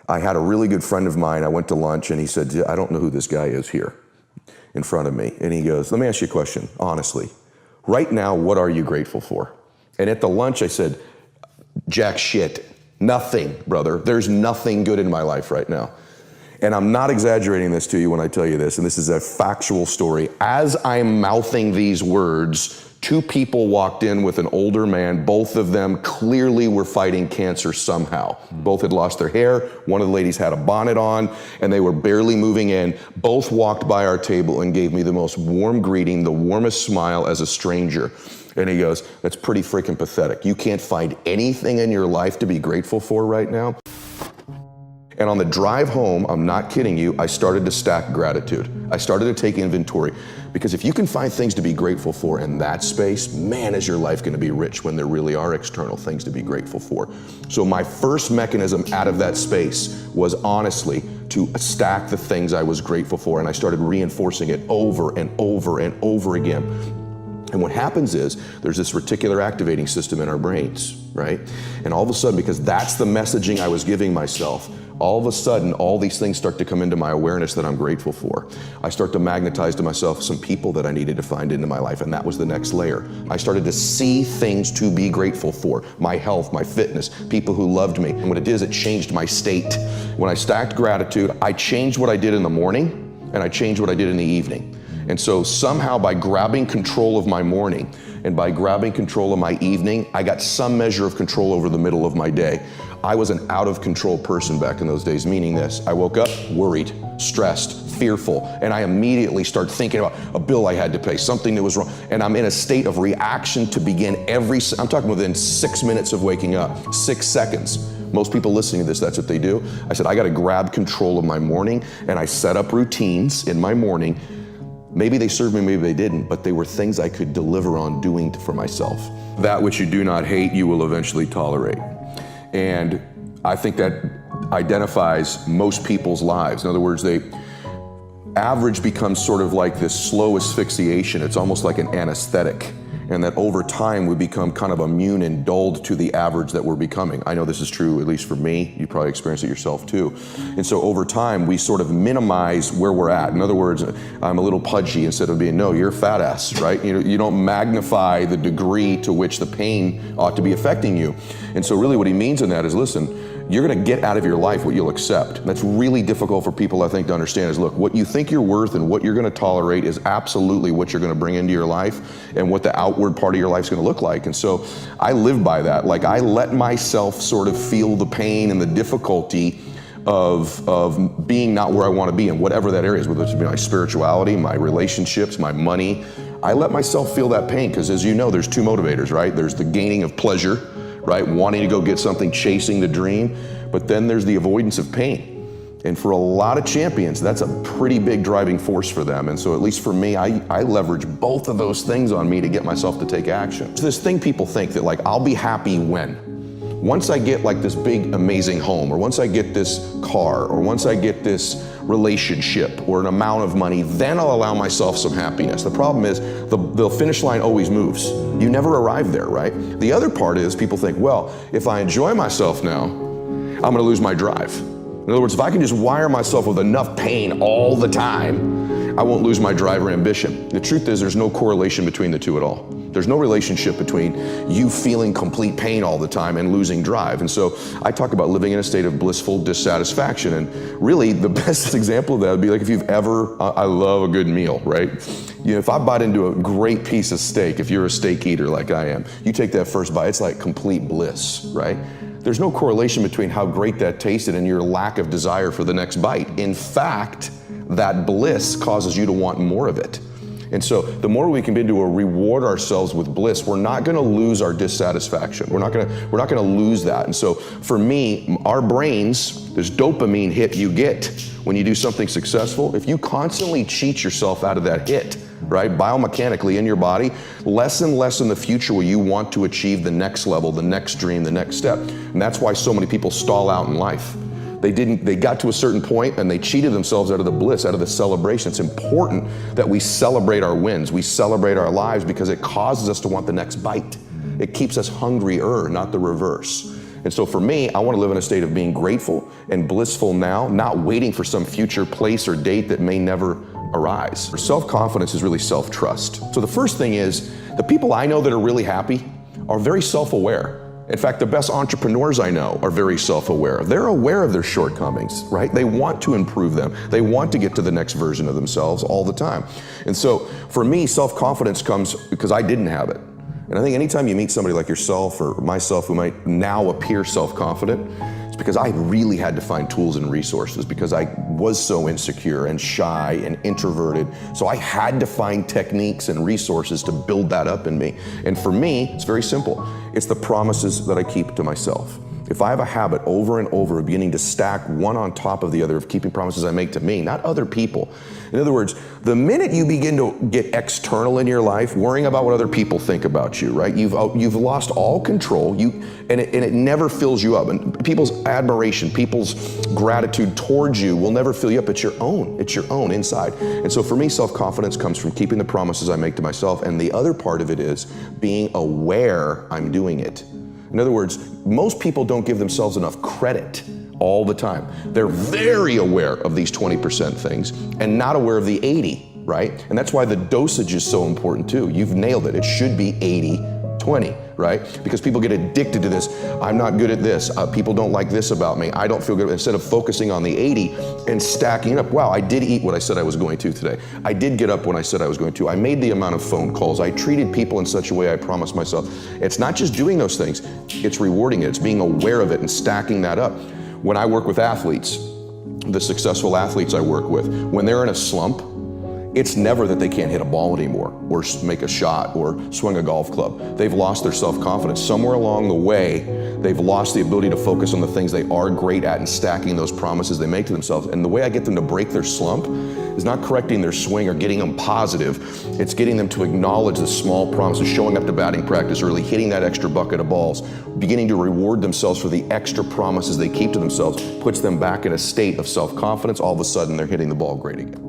I had a really good friend of mine, I went to lunch and he said, I don't know who this guy is here in front of me. And he goes, let me ask you a question, honestly. Right now, what are you grateful for? And at the lunch I said, jack shit, nothing, brother. There's nothing good in my life right now. And I'm not exaggerating this to you when I tell you this, and this is a factual story. As I'm mouthing these words, two people walked in with an older man. Both of them clearly were fighting cancer somehow. Both had lost their hair. One of the ladies had a bonnet on, and they were barely moving in. Both walked by our table and gave me the most warm greeting, the warmest smile as a stranger. And he goes, that's pretty freaking pathetic. You can't find anything in your life to be grateful for right now? And on the drive home, I'm not kidding you, I started to stack gratitude. I started to take inventory. Because if you can find things to be grateful for in that space, man, is your life gonna be rich when there really are external things to be grateful for. So my first mechanism out of that space was honestly to stack the things I was grateful for, and I started reinforcing it over and over and over again. And what happens is there's this reticular activating system in our brains, right? And all of a sudden, because that's the messaging I was giving myself, all of a sudden, all these things start to come into my awareness that I'm grateful for. I start to magnetize to myself some people that I needed to find into my life, and that was the next layer. I started to see things to be grateful for. My health, my fitness, people who loved me. And what it did is it changed my state. When I stacked gratitude, I changed what I did in the morning, and I changed what I did in the evening. And so somehow by grabbing control of my morning and by grabbing control of my evening, I got some measure of control over the middle of my day. I was an out of control person back in those days, meaning this: I woke up worried, stressed, fearful, and I immediately start thinking about a bill I had to pay, something that was wrong, and I'm in a state of reaction to begin I'm talking within 6 minutes of waking up, 6 seconds. Most people listening to this, that's what they do. I said, I gotta grab control of my morning, and I set up routines in my morning. Maybe they served me, maybe they didn't, but they were things I could deliver on doing for myself. That which you do not hate, you will eventually tolerate. And I think that identifies most people's lives. In other words, average becomes sort of like this slow asphyxiation. It's almost like an anesthetic. And that over time we become kind of immune and dulled to the average that we're becoming. I know this is true, at least for me. You probably experience it yourself too. And so over time, we sort of minimize where we're at. In other words, I'm a little pudgy instead of being, no, you're a fat ass, right? You don't magnify the degree to which the pain ought to be affecting you. And so really what he means in that is, listen, you're gonna get out of your life what you'll accept. That's really difficult for people, I think, to understand is, look, what you think you're worth and what you're gonna tolerate is absolutely what you're gonna bring into your life and what the outward part of your life's gonna look like. And so I live by that. Like, I let myself sort of feel the pain and the difficulty of being not where I wanna be in whatever that area is, whether it's my spirituality, my relationships, my money. I let myself feel that pain because, as you know, there's two motivators, right? There's the gaining of pleasure, right? Wanting to go get something, chasing the dream, but then there's the avoidance of pain. And for a lot of champions, that's a pretty big driving force for them. And so at least for me, I leverage both of those things on me to get myself to take action. So this thing people think that, like, I'll be happy when? Once I get like this big, amazing home, or once I get this car, or once I get this relationship or an amount of money, then I'll allow myself some happiness. The problem is the finish line always moves. You never arrive there, right? The other part is people think, well, if I enjoy myself now, I'm gonna lose my drive. In other words, if I can just wire myself with enough pain all the time, I won't lose my drive or ambition. The truth is there's no correlation between the two at all. There's no relationship between you feeling complete pain all the time and losing drive. And so I talk about living in a state of blissful dissatisfaction. And really the best example of that would be like if you've ever, I love a good meal, right? You know, if I bite into a great piece of steak, if you're a steak eater like I am, you take that first bite, it's like complete bliss, right? There's no correlation between how great that tasted and your lack of desire for the next bite. In fact, that bliss causes you to want more of it. And so the more we can begin to reward ourselves with bliss, we're not gonna lose our dissatisfaction. We're not gonna lose that. And so for me, our brains, this dopamine hit you get when you do something successful, if you constantly cheat yourself out of that hit, right, biomechanically in your body, less and less in the future will you want to achieve the next level, the next dream, the next step. And that's why so many people stall out in life. They got to a certain point and they cheated themselves out of the bliss, out of the celebration. It's important that we celebrate our wins. We celebrate our lives because it causes us to want the next bite. It keeps us hungrier, not the reverse. And so for me, I want to live in a state of being grateful and blissful now, not waiting for some future place or date that may never arise. Self-confidence is really self-trust. So the first thing is, the people I know that are really happy are very self-aware. In fact, the best entrepreneurs I know are very self-aware. They're aware of their shortcomings, right? They want to improve them. They want to get to the next version of themselves all the time. And so for me, self-confidence comes because I didn't have it. And I think anytime you meet somebody like yourself or myself who might now appear self-confident, it's because I really had to find tools and resources because I was so insecure and shy and introverted. So I had to find techniques and resources to build that up in me. And for me, it's very simple. It's the promises that I keep to myself. If I have a habit over and over of beginning to stack one on top of the other, of keeping promises I make to me, not other people. In other words, the minute you begin to get external in your life, worrying about what other people think about you, right? You've lost all control, and it never fills you up. And people's admiration, people's gratitude towards you will never fill you up. It's your own inside. And so for me, self-confidence comes from keeping the promises I make to myself. And the other part of it is being aware I'm doing it. In other words, most people don't give themselves enough credit all the time. They're very aware of these 20% things and not aware of the 80, right? And that's why the dosage is so important too. You've nailed it. It should be 80-20, right? Because people get addicted to this. I'm not good at this. People don't like this about me. I don't feel good. Instead of focusing on the 80 and stacking it up. Wow, I did eat what I said I was going to today. I did get up when I said I was going to. I made the amount of phone calls. I treated people in such a way I promised myself. It's not just doing those things. It's rewarding it. It's being aware of it and stacking that up. When I work with athletes, the successful athletes I work with, when they're in a slump, it's never that they can't hit a ball anymore or make a shot or swing a golf club. They've lost their self-confidence. Somewhere along the way, they've lost the ability to focus on the things they are great at and stacking those promises they make to themselves. And the way I get them to break their slump is not correcting their swing or getting them positive. It's getting them to acknowledge the small promises, showing up to batting practice early, hitting that extra bucket of balls, beginning to reward themselves for the extra promises they keep to themselves, puts them back in a state of self-confidence. All of a sudden, they're hitting the ball great again.